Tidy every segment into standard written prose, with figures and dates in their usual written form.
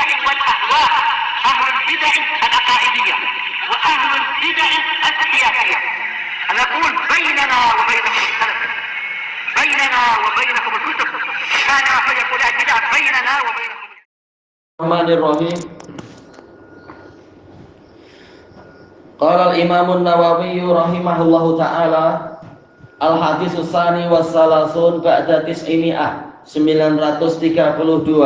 البدع والأهواء، أهل البدع العقائدية وأهل البدع السياسية. نقول بيننا وبينكم السلف، بيننا وبينكم الكتب، كان فيقول البدع بيننا وبينكم. Bismillahirrahmanirrahim. Qala al-Imam an-Nawawi rahimahullahu taala al-hadits tsani was salasun ba'da tis'imi'ah 932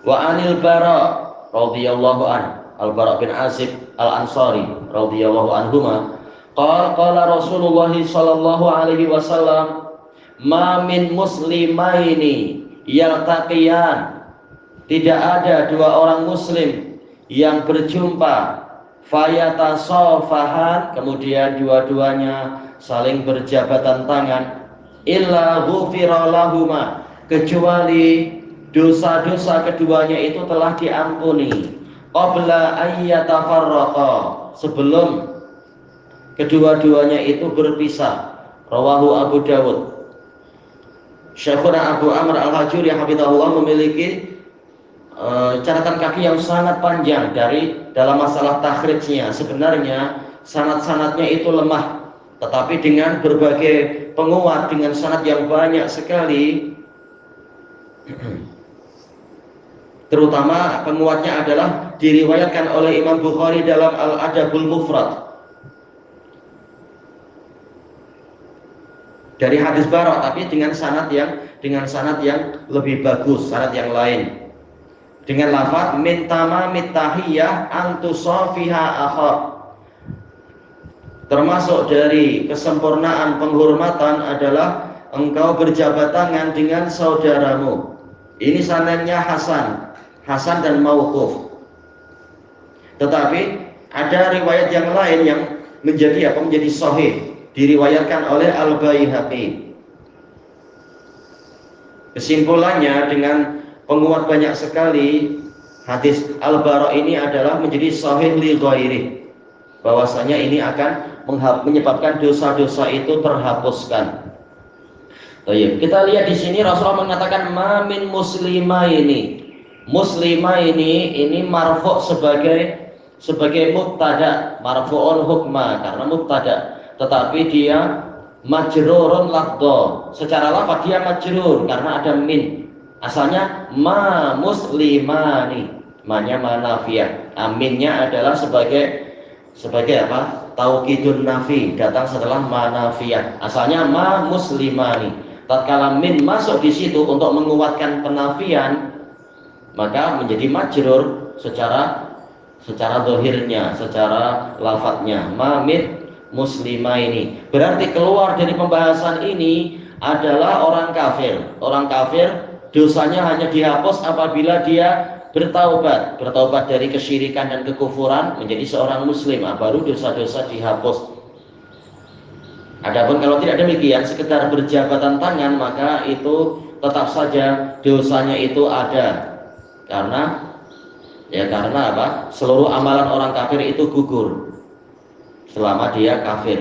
wa anil Bara radhiyallahu an al-Bara bin Azib al-Ansari radhiyallahu anhuma qala Rasulullah sallallahu alaihi wasallam ma min muslimaini yaltaqiyan, tidak ada dua orang muslim yang berjumpa fayatasafahan, kemudian dua-duanya saling berjabatan tangan, illa ghufira lahuma, kecuali dosa-dosa keduanya itu telah diampuni, qabla ayyatafarraqa, sebelum kedua-duanya itu berpisah. Rawahu Abu Dawud. Syekhuna Abu Amr Al-Hajuri hafizahullah memiliki catatan kaki yang sangat panjang dalam masalah takhrijnya. Sebenarnya sanad-sanadnya itu lemah, tetapi dengan berbagai penguat, dengan sanad yang banyak sekali, terutama penguatnya adalah diriwayatkan oleh Imam Bukhari dalam Al-Adabul Mufrad dari hadis Bara, tapi dengan sanad yang lebih bagus, sanad yang lain, dengan lafaz min tamamit tahiyyah antusafiha akhak. Termasuk dari kesempurnaan penghormatan adalah engkau berjabat tangan dengan saudaramu. Ini sanadnya Hasan dan mauquf. Tetapi ada riwayat yang lain yang menjadi sahih, diriwayatkan oleh Al-Baihaqi. Kesimpulannya dengan penguat banyak sekali, hadis Al-Bara ini adalah menjadi sahih li ghairi, bahwasanya ini akan menyebabkan dosa-dosa itu terhapuskan. Baik, kita lihat di sini Rasulullah mengatakan ma min muslimaini. Muslimaini ini marfu' sebagai mubtada, marfu'un hukma karena mubtada, tetapi dia majrurun lafdho. Secara lafaz dia majrur karena ada min. Asalnya ma muslimani, manya manafiyah, aminnya adalah sebagai apa? Taukidun nafi, datang setelah manafiyah. Asalnya ma muslimani. Tatkala min masuk di situ untuk menguatkan penafian, maka menjadi majrur secara zahirnya, secara lafadznya, ma min muslimaini. Berarti keluar dari pembahasan ini adalah orang kafir. Orang kafir dosanya hanya dihapus apabila dia bertaubat dari kesyirikan dan kekufuran menjadi seorang muslim, baru dosa-dosa dihapus. Adapun kalau tidak demikian, sekedar berjabatan tangan, maka itu tetap saja dosanya itu ada. Karena apa? Seluruh amalan orang kafir itu gugur selama dia kafir.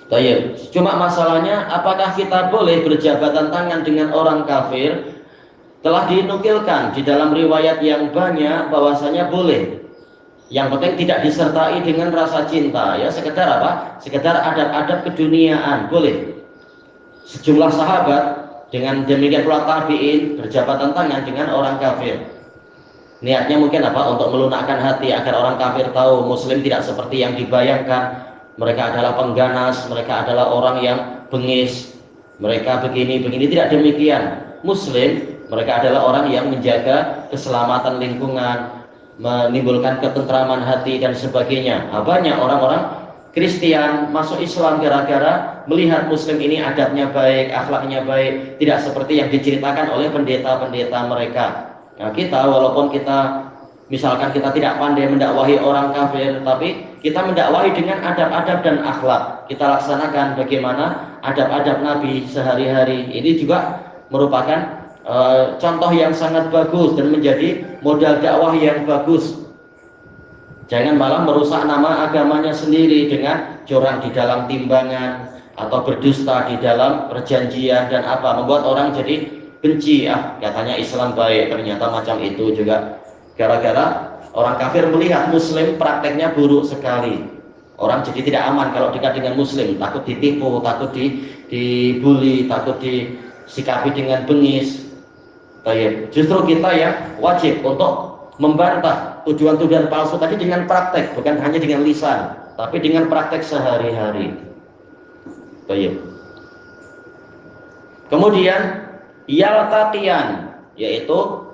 Baik, cuma masalahnya apakah kita boleh berjabatan tangan dengan orang kafir? Telah dinukilkan di dalam riwayat yang banyak bahwasanya boleh. Yang penting tidak disertai dengan rasa cinta, ya, sekedar apa? Sekedar adab-adab keduniaan, boleh. Sejumlah sahabat dengan demikian pula tabi'in berjabatan tangan dengan orang kafir. Niatnya mungkin apa? Untuk melunakkan hati agar orang kafir tahu muslim tidak seperti yang dibayangkan. Mereka adalah pengganas, mereka adalah orang yang bengis, mereka begini, tidak demikian. Muslim, mereka adalah orang yang menjaga keselamatan lingkungan, menimbulkan ketentraman hati dan sebagainya. Banyak orang-orang Kristen masuk Islam gara-gara melihat muslim ini adabnya baik, akhlaknya baik, tidak seperti yang diceritakan oleh pendeta-pendeta mereka. Nah, kita walaupun misalkan kita tidak pandai mendakwahi orang kafir, tapi kita mendakwahi dengan adab-adab dan akhlak. Kita laksanakan bagaimana adab-adab Nabi sehari-hari. Ini juga merupakan contoh yang sangat bagus dan menjadi modal dakwah yang bagus. Jangan malah merusak nama agamanya sendiri dengan curang di dalam timbangan atau berdusta di dalam perjanjian dan membuat orang jadi benci, katanya Islam baik, ternyata macam itu juga. Gara-gara orang kafir melihat Muslim prakteknya buruk sekali. Orang jadi tidak aman kalau dekat dengan Muslim, takut ditipu, takut dibully, takut disikapi dengan bengis. Baik. Justru kita yang wajib untuk membantah tujuan-tujuan palsu tadi dengan praktek, bukan hanya dengan lisan, tapi dengan praktek sehari-hari. Baik. Kemudian yaltatian, yaitu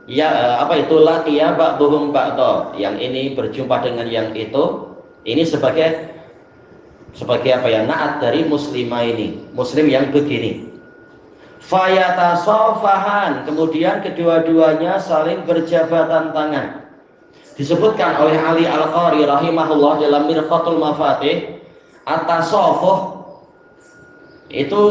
laqiya ba'dhum ba'dha, yang ini berjumpa dengan yang itu. Ini sebagai naat dari muslimah ini, muslim yang begini. Fayatasafahan, kemudian kedua-duanya saling berjabatan tangan. Disebutkan oleh Ali Al-Qari rahimahullah dalam Mirqatul Mafatih, at-tasafuh itu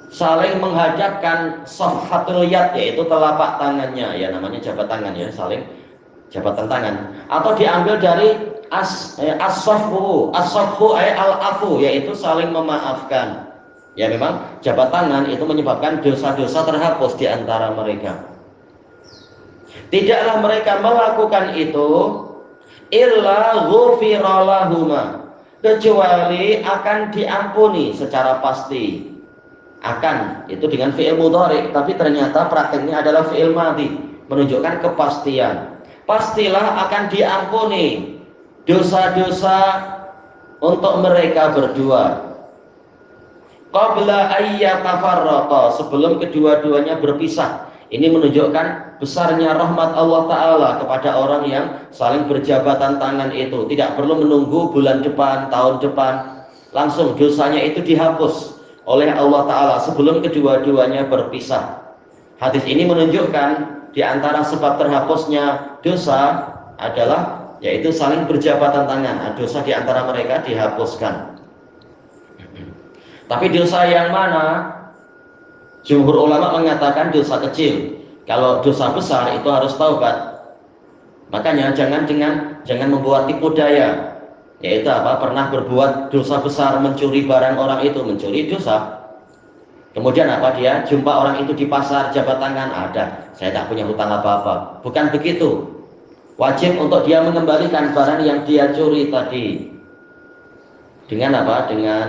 saling menghadapkan safhatul yad, yaitu telapak tangannya, ya namanya jabat tangan ya, saling jabatan tangan. Atau diambil dari as-safhu ay al-afu, yaitu saling memaafkan. Ya memang jabat tangan itu menyebabkan dosa-dosa terhapus di antara mereka. Tidaklah mereka melakukan itu illa ghufira lahuma, kecuali akan diampuni secara pasti. Akan itu dengan fi'il mudhari, tapi ternyata prakteknya adalah fi'il madhi, menunjukkan kepastian. Pastilah akan diampuni dosa-dosa untuk mereka berdua. Qabla ayyatafarraqa, sebelum kedua-duanya berpisah. Ini menunjukkan besarnya rahmat Allah Ta'ala kepada orang yang saling berjabatan tangan itu. Tidak perlu menunggu bulan depan, tahun depan, langsung dosanya itu dihapus oleh Allah Ta'ala sebelum kedua-duanya berpisah. Hadis ini menunjukkan di antara sebab terhapusnya dosa adalah yaitu saling berjabatan tangan. Dosa di antara mereka dihapuskan. Tapi dosa yang mana? Jumhur ulama mengatakan dosa kecil. Kalau dosa besar itu harus taubat. Makanya jangan membuat tipu daya. Yaitu pernah berbuat dosa besar, mencuri barang orang itu, mencuri dosa. Kemudian dia jumpa orang itu di pasar, jabat tangan, ada, saya tak punya hutang apa-apa. Bukan begitu. Wajib untuk dia mengembalikan barang yang dia curi tadi. Dengan dengan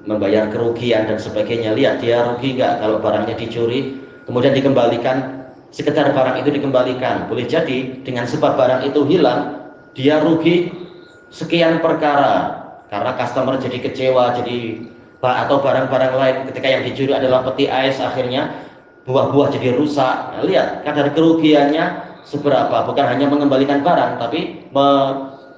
membayar kerugian dan sebagainya. Lihat dia rugi nggak kalau barangnya dicuri, kemudian dikembalikan, sekedar barang itu dikembalikan. Boleh jadi dengan sebab barang itu hilang, dia rugi sekian perkara, karena customer jadi kecewa, atau barang-barang lain ketika yang dicuri adalah peti ais, akhirnya buah-buah jadi rusak. Nah, lihat kadar kerugiannya seberapa, bukan hanya mengembalikan barang, tapi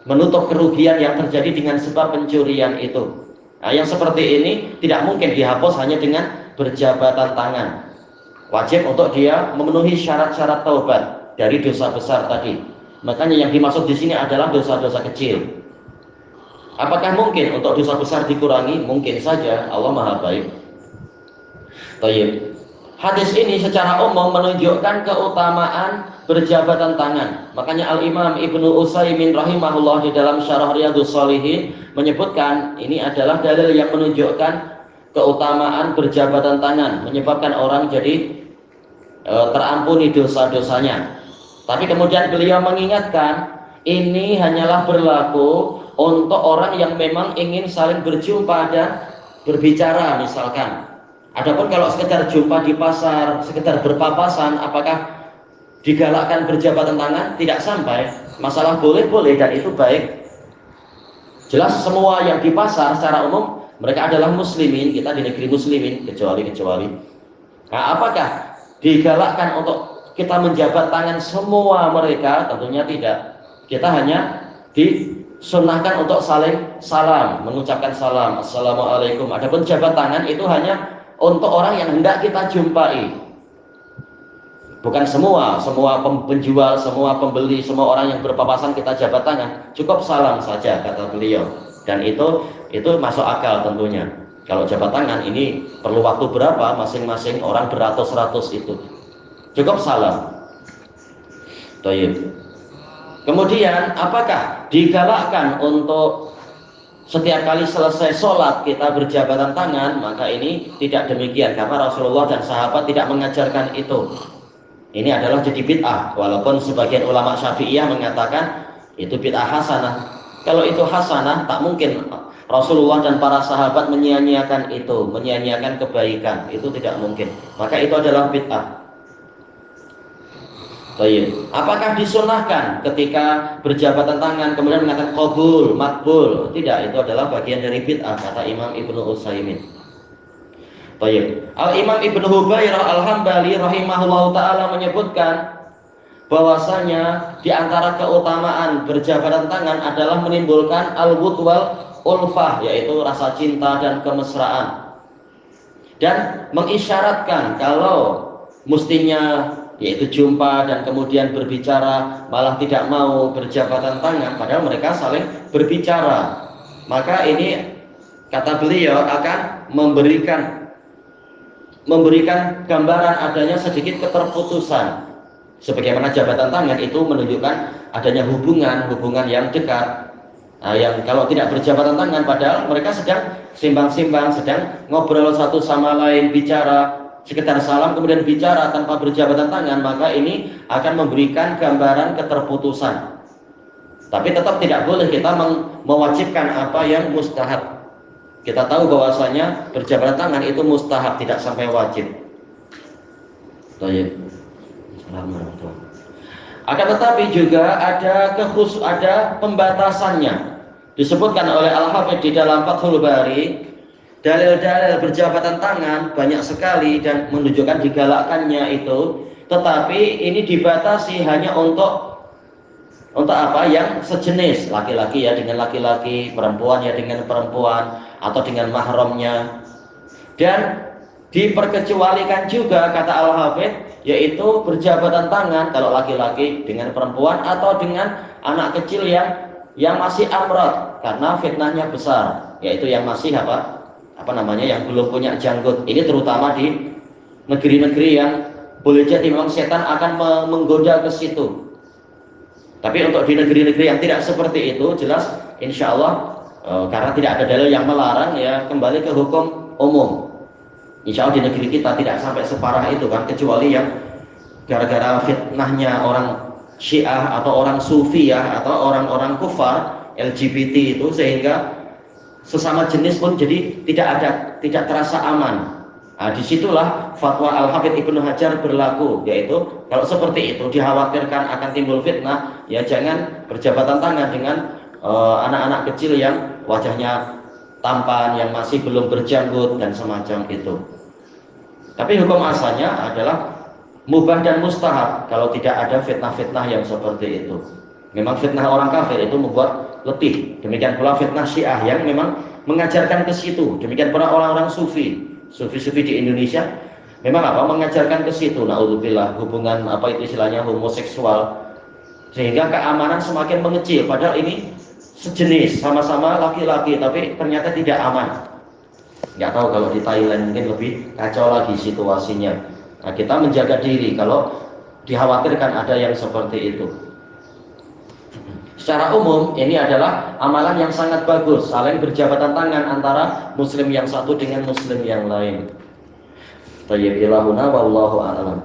menutup kerugian yang terjadi dengan sebab pencurian itu. Nah, yang seperti ini tidak mungkin dihapus hanya dengan berjabatan tangan. Wajib untuk dia memenuhi syarat-syarat taubat dari dosa besar tadi. Makanya yang dimaksud di sini adalah dosa-dosa kecil. Apakah mungkin untuk dosa besar dikurangi? Mungkin saja, Allah Maha Baik. Baik. Hadis ini secara umum menunjukkan keutamaan berjabatan tangan. Makanya Al-Imam Ibnu Utsaimin rahimahullah di dalam Syarah Riyadhus Shalihin menyebutkan ini adalah dalil yang menunjukkan keutamaan berjabatan tangan, menyebabkan orang jadi terampuni dosa-dosanya. Tapi kemudian beliau mengingatkan ini hanyalah berlaku untuk orang yang memang ingin saling berjumpa dan berbicara misalkan. Adapun kalau sekedar jumpa di pasar, sekedar berpapasan, apakah digalakkan berjabatan tangan? Tidak sampai. Masalah boleh-boleh dan itu baik. Jelas semua yang di pasar secara umum mereka adalah muslimin, kita di negeri muslimin kecuali. Nah, apakah digalakkan untuk kita menjabat tangan semua mereka? Tentunya tidak. Kita hanya disunnahkan untuk saling salam, mengucapkan salam, assalamualaikum. Adapun jabat tangan itu hanya untuk orang yang hendak kita jumpai. Bukan semua penjual, semua pembeli, semua orang yang berpapasan kita jabat tangan. Cukup salam saja kata beliau. Dan itu masuk akal tentunya. Kalau jabat tangan ini perlu waktu berapa? Masing-masing orang beratus-ratus itu. Cukup salam. Baik. Kemudian apakah digalakkan untuk setiap kali selesai sholat kita berjabatan tangan, maka ini tidak demikian, karena Rasulullah dan sahabat tidak mengajarkan itu. Ini adalah jadi bid'ah, walaupun sebagian ulama Syafi'iyah mengatakan itu bid'ah hasanah. Kalau itu hasanah, tak mungkin Rasulullah dan para sahabat menyia-nyiakan itu, menyia-nyiakan kebaikan, itu tidak mungkin. Maka itu adalah bid'ah. Baik. Apakah disunahkan ketika berjabatan tangan kemudian mengatakan qabul, makbul? Tidak, itu adalah bagian dari bid'ah, kata Imam Ibnu Utsaimin. Baik. Al-Imam Ibnu Hubairah Al-Hambali rahimahullahu taala menyebutkan bahwasanya di antara keutamaan berjabatan tangan adalah menimbulkan al-wud wal ulfah, yaitu rasa cinta dan kemesraan. Dan mengisyaratkan kalau mestinya yaitu jumpa dan kemudian berbicara malah tidak mau berjabatan tangan, padahal mereka saling berbicara. Maka ini kata beliau akan memberikan gambaran adanya sedikit keterputusan. Sebagaimana jabatan tangan itu menunjukkan adanya hubungan yang dekat. Nah, yang kalau tidak berjabatan tangan padahal mereka sedang simbang-simbang, sedang ngobrol satu sama lain, bicara, sekedar salam kemudian bicara tanpa berjabatan tangan, maka ini akan memberikan gambaran keterputusan. Tapi tetap tidak boleh kita mewajibkan apa yang mustahab. Kita tahu bahwasanya berjabatan tangan itu mustahab, tidak sampai wajib. Baik. Akan tetapi juga ada pembatasannya. Disebutkan oleh Al-Hafidz di dalam Fathul Bari, dalil-dalil berjabatan tangan banyak sekali dan menunjukkan digalakkannya itu, tetapi ini dibatasi hanya untuk apa yang sejenis, laki-laki ya dengan laki-laki, perempuan ya dengan perempuan, atau dengan mahramnya. Dan diperkecualikan juga kata Al-Hafidz, yaitu berjabatan tangan kalau laki-laki dengan perempuan atau dengan anak kecil yang masih amrod karena fitnahnya besar, yaitu yang masih yang belum punya janggut. Ini terutama di negeri-negeri yang boleh jadi memang setan akan menggoda ke situ. Tapi untuk di negeri-negeri yang tidak seperti itu, jelas insya Allah karena tidak ada dalil yang melarang, ya kembali ke hukum umum. Insya Allah di negeri kita tidak sampai separah itu kan, kecuali yang gara-gara fitnahnya orang Syiah atau orang Sufi ya, atau orang-orang kufar LGBT itu, sehingga sesama jenis pun jadi tidak terasa aman. Nah, disitulah fatwa Al-Hafidz Ibnu Hajar berlaku, yaitu kalau seperti itu dikhawatirkan akan timbul fitnah, ya jangan berjabatan tangan dengan anak-anak kecil yang wajahnya tampan, yang masih belum berjanggut dan semacam itu. Tapi hukum asalnya adalah mubah dan mustahab kalau tidak ada fitnah-fitnah yang seperti itu. Memang fitnah orang kafir itu membuat letih. Demikian pula fitnah Syiah yang memang mengajarkan ke situ. Demikian pula orang-orang sufi di Indonesia memang mengajarkan ke situ. Naudzubillah, hubungan istilahnya homoseksual, sehingga keamanan semakin mengecil. Padahal ini sejenis, sama-sama laki-laki, tapi ternyata tidak aman. Nggak tahu kalau di Thailand mungkin lebih kacau lagi situasinya. Nah, kita menjaga diri kalau dikhawatirkan ada yang seperti itu. Secara umum ini adalah amalan yang sangat bagus, saling berjabatan tangan antara muslim yang satu dengan muslim yang lain. Tayyib ilahuna wallahu a'lam.